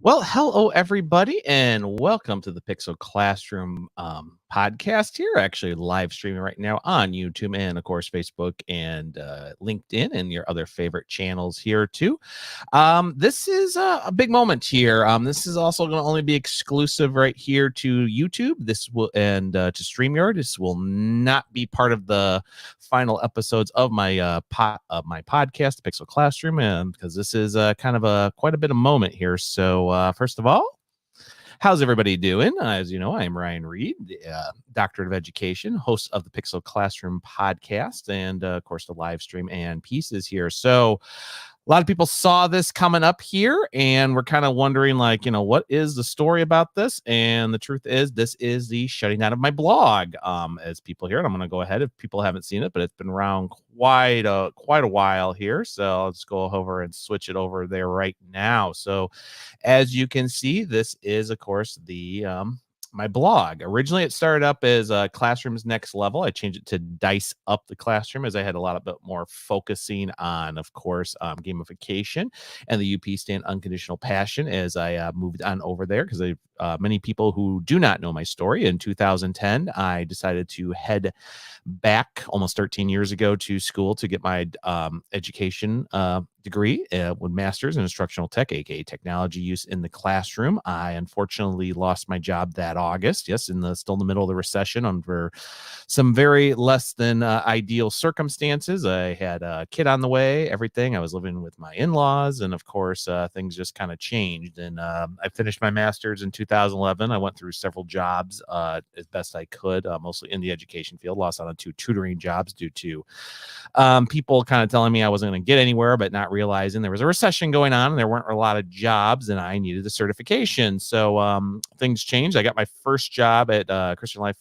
Well, hello everybody, and welcome to the Pixel Classroom podcast here. Actually, live streaming right now on YouTube and, of course, Facebook and LinkedIn and your other favorite channels here too. This is a big moment here. This is also going to only be exclusive right here to YouTube. This will to StreamYard. This will not be part of the final episodes of my my podcast, Pixel Classroom, because this is kind of quite a bit of moment here. So first of all, how's everybody doing? As you know, I'm Ryan Reed, Doctorate of Education, host of the Pixel Classroom podcast, and of course the live stream and pieces here. So a lot of people saw this coming up here and we're kind of wondering, like, what is the story about this? And the truth is, this is the shutting down of my blog. As people hear it, I'm going to go ahead if people haven't seen it, but it's been around quite a while here. So I'll just go over and switch it over there right now. So as you can see, this is, of course, the my blog. Originally, it started up as Classroom's Next Level. I changed it to Dice Up the Classroom as I had a lot of bit more focusing on, of course, gamification and the UP stand Unconditional Passion as I moved on over there, because many people who do not know my story, in 2010, I decided to head back almost 13 years ago to school to get my education degree with master's in instructional tech, aka technology use in the classroom. I unfortunately lost my job that August. Yes, still in the middle of the recession under some very less than ideal circumstances. I had a kid on the way, everything. I was living with my in-laws, and of course, things just kind of changed. And I finished my master's in 2011. I went through several jobs as best I could, mostly in the education field. Lost out on 2 tutoring jobs due to people kind of telling me I wasn't going to get anywhere, but not realizing there was a recession going on and there weren't a lot of jobs and I needed a certification. So things changed. I got my first job at Christian Life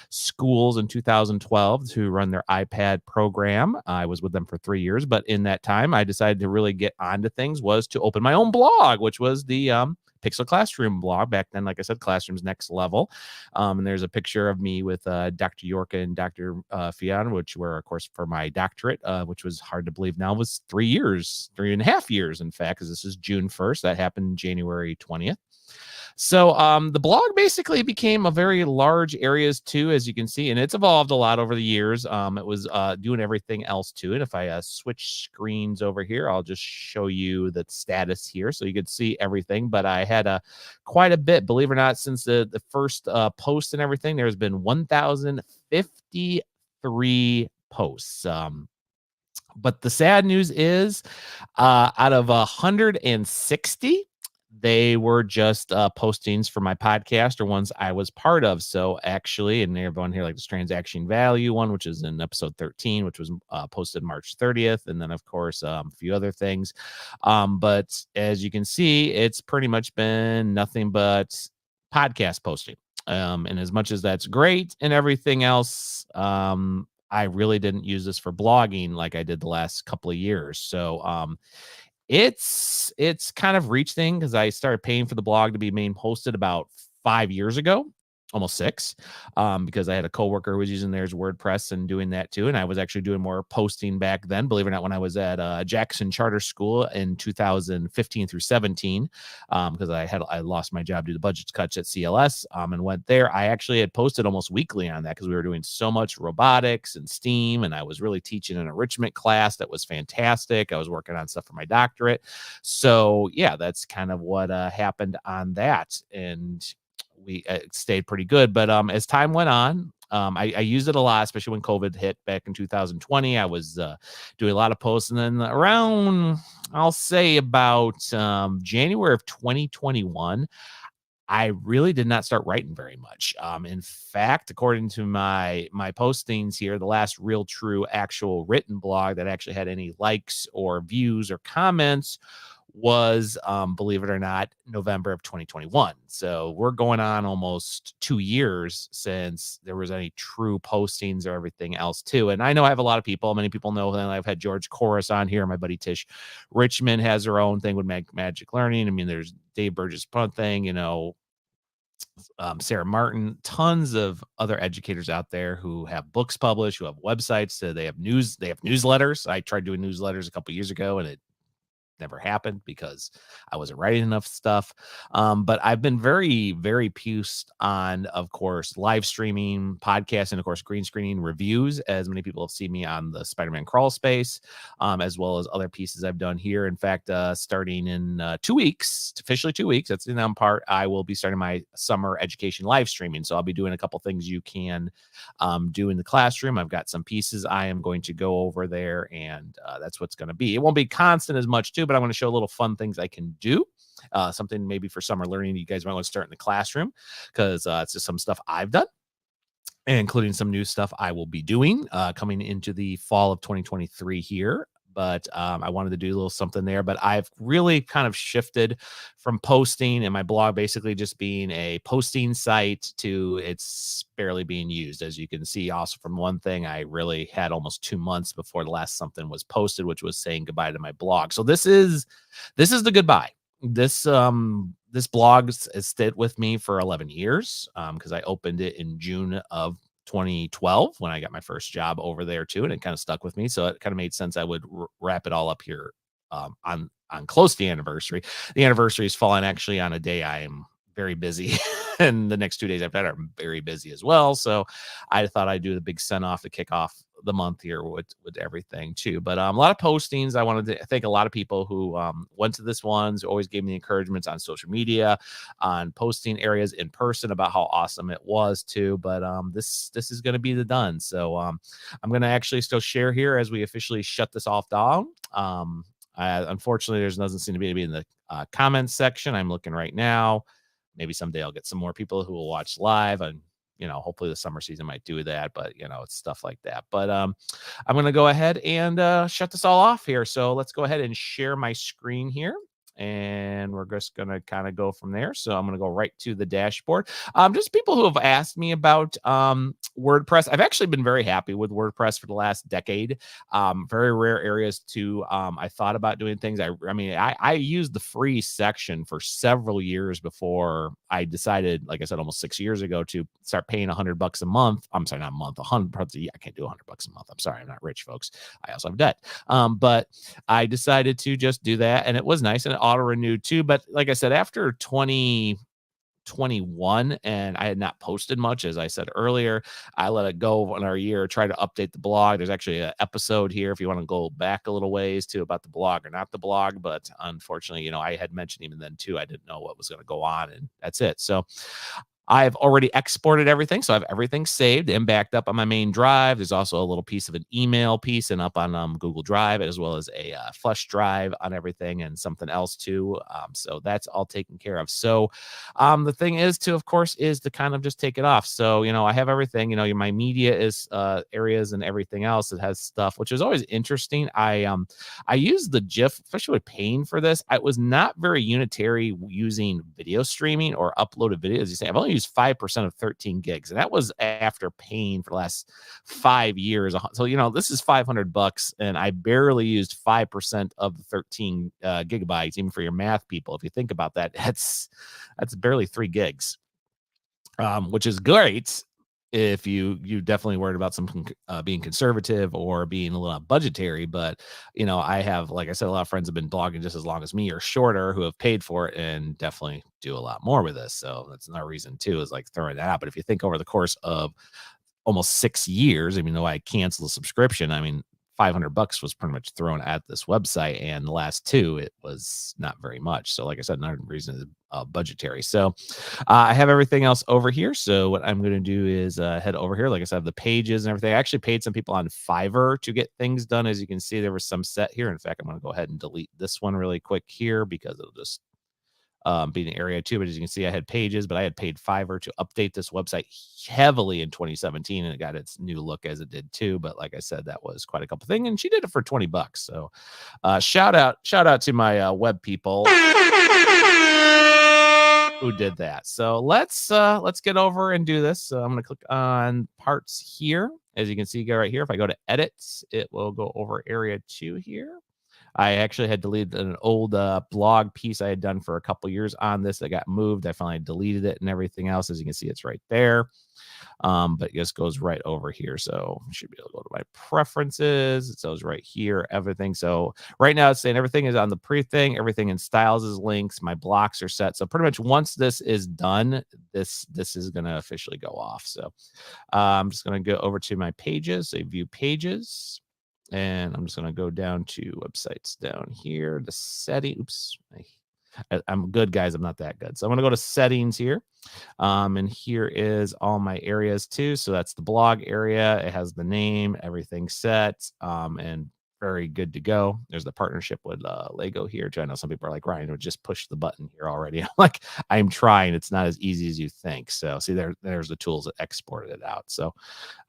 Schools in 2012 to run their iPad program. I was with them for 3 years, but in that time, I decided to really get onto things was to open my own blog, which was the Pixel Classroom blog. Back then, like I said, Classroom's Next Level. And there's a picture of me with Dr. York and Dr. Fian, which were, of course, for my doctorate, which was hard to believe now was 3.5 years, in fact, because this is June 1st. That happened January 20th. So the blog basically became a very large areas too, as you can see, and it's evolved a lot over the years. It was doing everything else to it. If I switch screens over here, I'll just show you the status here so you could see everything. But I had quite a bit, believe it or not, since the first post and everything. There's been 1,053 posts. But the sad news is out of 160, they were just postings for my podcast or ones I was part of. So actually, and everyone here, like this transaction value one, which is in episode 13, which was posted March 30th. And then, of course, a few other things. But as you can see, it's pretty much been nothing but podcast posting. And as much as that's great and everything else, I really didn't use this for blogging like I did the last couple of years. So it's kind of reached thing because I started paying for the blog to be main hosted about 5 years ago, almost 6, because I had a coworker who was using theirs WordPress and doing that too. And I was actually doing more posting back then, believe it or not, when I was at Jackson Charter School in 2015 through 17, because I lost my job due to budget cuts at CLS and went there. I actually had posted almost weekly on that because we were doing so much robotics and STEAM, and I was really teaching an enrichment class that was fantastic. I was working on stuff for my doctorate. So yeah, that's kind of what happened on that. And we stayed pretty good. But as time went on, I used it a lot, especially when COVID hit back in 2020. I was doing a lot of posts. And then around, I'll say about January of 2021, I really did not start writing very much. In fact, according to my postings here, the last real true actual written blog that actually had any likes or views or comments was, believe it or not, November of 2021. So we're going on almost 2 years since there was any true postings or everything else too. And I know I have a lot of people, many people know that I've had George Chorus on here. My buddy Tish Richmond has her own thing with Magic Learning. I mean, there's Dave Burgess Punt thing, Sarah Martin, tons of other educators out there who have books published, who have websites, so they have newsletters. I tried doing newsletters a couple years ago and it never happened because I wasn't writing enough stuff. But I've been very, very pused on, of course, live streaming, podcasting, of course, green screening reviews, as many people have seen me on the Spider-Man crawl space, as well as other pieces I've done here. In fact, starting in 2 weeks, officially 2 weeks, that's the numb part, I will be starting my summer education live streaming. So I'll be doing a couple things you can do in the classroom. I've got some pieces I am going to go over there, and that's what's going to be. It won't be constant as much too, but I'm going to show little fun things I can do. Something maybe for summer learning you guys might want to start in the classroom, because it's just some stuff I've done, including some new stuff I will be doing coming into the fall of 2023 here. But I wanted to do a little something there. But I've really kind of shifted from posting and my blog basically just being a posting site to it's barely being used. As you can see also from one thing, I really had almost 2 months before the last something was posted, which was saying goodbye to my blog. So this is the goodbye. This blog has stayed with me for 11 years because I opened it in June of 2012 when I got my first job over there too, and it kind of stuck with me. So it kind of made sense I would wrap it all up here on close to the anniversary. The anniversary is falling actually on a day I am very busy, and the next 2 days after that are very busy as well. So I thought I'd do the big send off to kick off the month here with everything too. But a lot of postings. I wanted to thank a lot of people who went to this ones, always gave me encouragements on social media, on posting areas in person about how awesome it was too. But this is going to be the done. So I'm going to actually still share here as we officially shut this off down. Unfortunately, there's doesn't seem to be in the comments section. I'm looking right now. Maybe someday I'll get some more people who will watch live, and hopefully the summer season might do that, but it's stuff like that. But I'm going to go ahead and shut this all off here. So let's go ahead and share my screen here, and we're just going to kind of go from there. So I'm going to go right to the dashboard. Just people who have asked me about WordPress. I've actually been very happy with WordPress for the last decade. Very rare areas to I thought about doing things. I used the free section for several years before I decided, like I said, almost 6 years ago, to start paying $100 a month. I'm sorry, not a month, 100. I can't do $100 a month. I'm sorry, I'm not rich, folks. I also have debt. But I decided to just do that, and it was nice, and it auto renewed too. But like I said, after 2021, and I had not posted much, as I said earlier, I let it go another year, try to update the blog. There's actually an episode here if you want to go back a little ways too about the blog or not the blog. But unfortunately, I had mentioned even then too, I didn't know what was going to go on, and that's it. So I've already exported everything, so I have everything saved and backed up on my main drive. There's also a little piece of an email piece and up on Google Drive, as well as a flash drive on everything and something else too. So that's all taken care of. So the thing is to, of course, is to kind of just take it off. So, I have everything, my media is areas and everything else that has stuff, which is always interesting. I use the GIF, especially with paying for this. I was not very unitary using video streaming or uploaded videos. You say I've only used 5% of 13 gigs, and that was after paying for the last 5 years. So this is $500, and I barely used 5% of the 13 gigabytes. Even for your math people, if you think about that, that's barely 3 gigs, which is great if you definitely worried about some being conservative or being a little budgetary. But I have, like I said, a lot of friends have been blogging just as long as me or shorter who have paid for it and definitely do a lot more with this. So that's another reason too, is like throwing that out. But if you think over the course of almost 6 years, even though I canceled the subscription, $500 was pretty much thrown at this website, and the last 2, it was not very much. So like I said, another reason is budgetary. So I have everything else over here. So what I'm going to do is head over here. Like I said, I have the pages and everything. I actually paid some people on Fiverr to get things done. As you can see, there was some set here. In fact, I'm going to go ahead and delete this one really quick here because it'll just being an area too. But as you can see, I had pages, but I had paid Fiverr to update this website heavily in 2017, and it got its new look as it did too. But like I said, that was quite a couple things, and she did it for $20. So shout out to my web people who did that. So let's get over and do this. So I'm going to click on parts here. As you can see, go right here. If I go to edits, it will go over area 2 here. I actually had deleted an old blog piece I had done for a couple years on this that got moved. I finally deleted it and everything else. As you can see, it's right there. But it just goes right over here. So I should be able to go to my preferences. It says right here, everything. So right now it's saying everything is on the pre thing. Everything in styles is links. My blocks are set. So pretty much once this is done, this is going to officially go off. So I'm just going to go over to my pages. So view pages. And I'm just going to go down to websites down here. The setting. Oops. I'm good, guys. I'm not that good. So I'm going to go to settings here. And here is all my areas too. So that's the blog area. It has the name, everything set, and very good to go. There's the partnership with Lego here too. I know some people are like, Ryan, would just push the button here already. I'm like, I'm trying. It's not as easy as you think. So see, there's the tools that exported it out. So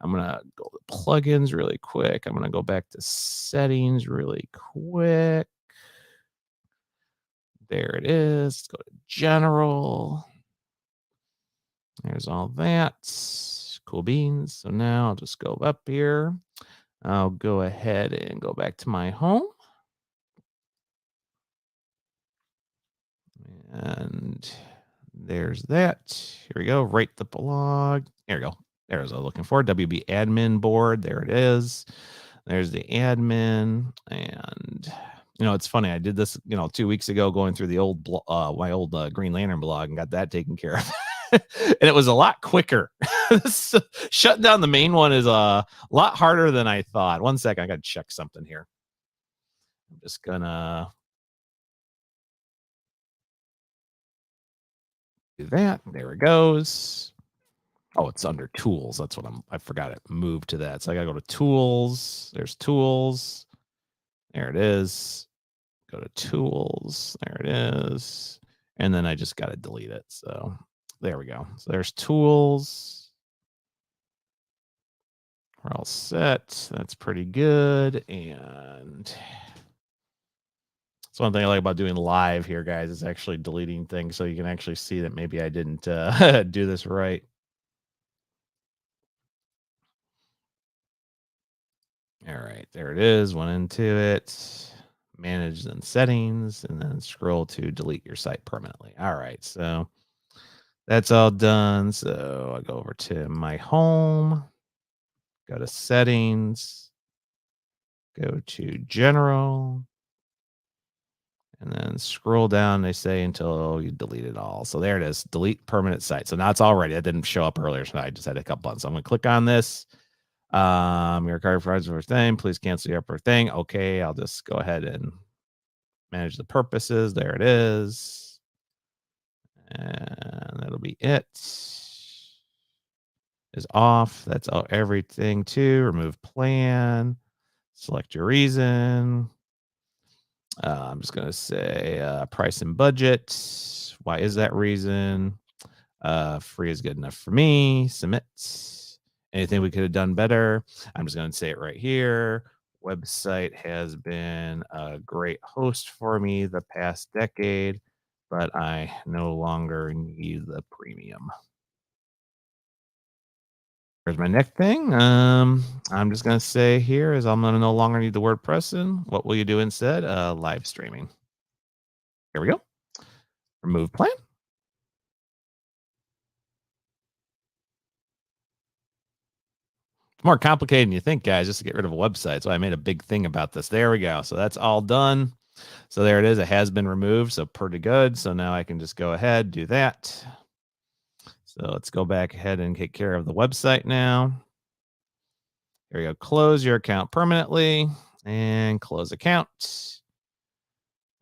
I'm gonna go to plugins really quick. I'm gonna go back to settings really quick. There it is. Let's go to general. There's all that. Cool beans. So now I'll just go up here. I'll go ahead and go back to my home. And there's that. Here we go. Rate the blog. There we go. There's what I was looking for. WB admin board. There it is. There's the admin. And it's funny. I did this, 2 weeks ago, going through the old, my old Green Lantern blog, and got that taken care of. And it was a lot quicker. Shutting down the main one is a lot harder than I thought. 1 second, I got to check something here. I'm just gonna do that. There it goes. Oh, it's under tools. That's what I forgot it moved to that. So I gotta go to tools. There's tools. There it is. Go to tools. There it is. And then I just got to delete it. So there we go. So there's tools. We're all set. That's pretty good. And so one thing I like about doing live here, guys, is actually deleting things so you can actually see that maybe I didn't do this right. All right, there it is. Went into it. Manage then settings, and then scroll to delete your site permanently. All right, so that's all done. So I go over to my home, go to settings, go to general, and then scroll down. They say until you delete it all. So there it is, delete permanent site. So now it's all ready. That didn't show up earlier, so I just had a couple buttons. So I'm going to click on this. Your card provides for thing. Please cancel your upper thing. Okay, I'll just go ahead and manage the purposes. There it is. And that'll be it. Is off. That's all, everything too. Remove plan. Select your reason. I'm just going to say price and budget. Why is that reason? Free is good enough for me. Submit. Anything we could have done better? I'm just going to say it right here. Website has been a great host for me the past decade, but I no longer need the premium. Here's my next thing. I'm just going to say here is I'm going to no longer need the WordPress. And what will you do instead? Live streaming. Here we go. Remove plan. It's more complicated than you think, guys, just to get rid of a website. So I made a big thing about this. There we go. So that's all done. So there it is. It has been removed. So pretty good. So now I can just go ahead, do that. So let's go back ahead and take care of the website now. Here we go. Close your account permanently and close account.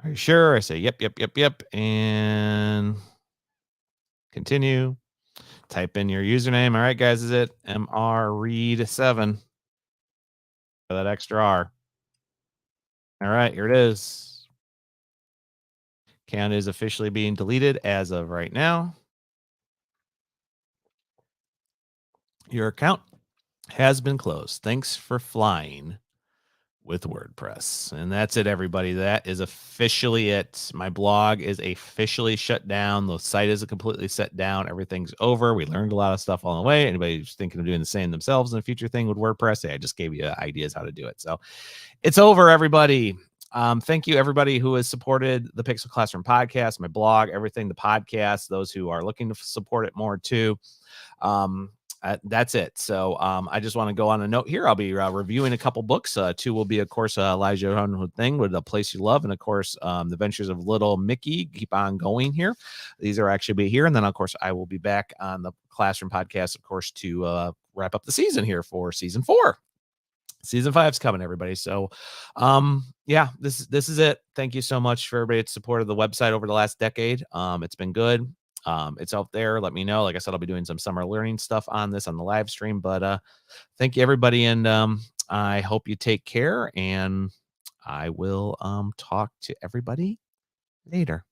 Are you sure? I say, yep. And continue. Type in your username. All right, guys, is it mrread7? That extra R. All right, here it is. account is officially being deleted as of right now. Your account has been closed. Thanks for flying with WordPress. And that's it, everybody. That is officially it. My blog is officially shut down. The site is completely shut down. Everything's over. We learned a lot of stuff along the way. Anybody who's thinking of doing the same themselves in a future thing with WordPress, hey, I just gave you ideas how to do it. So it's over, everybody. Thank you, everybody who has supported the Pixel Classroom podcast, my blog, everything, the podcast, those who are looking to support it more too. That's it. So I just want to go on a note here. I'll be reviewing a couple books. Two will be, of course, Elijah Thing with A Place You Love, and of course, The Ventures of Little Mickey keep on going here. These are actually be here, and then of course I will be back on the Classroom podcast, of course, to wrap up the season here for season 4. Season 5's coming, everybody. So, yeah, this is it. Thank you so much for everybody that supported the website over the last decade. It's been good. It's out there. Let me know. Like I said, I'll be doing some summer learning stuff on this on the live stream. But thank you, everybody, and I hope you take care. And I will talk to everybody later.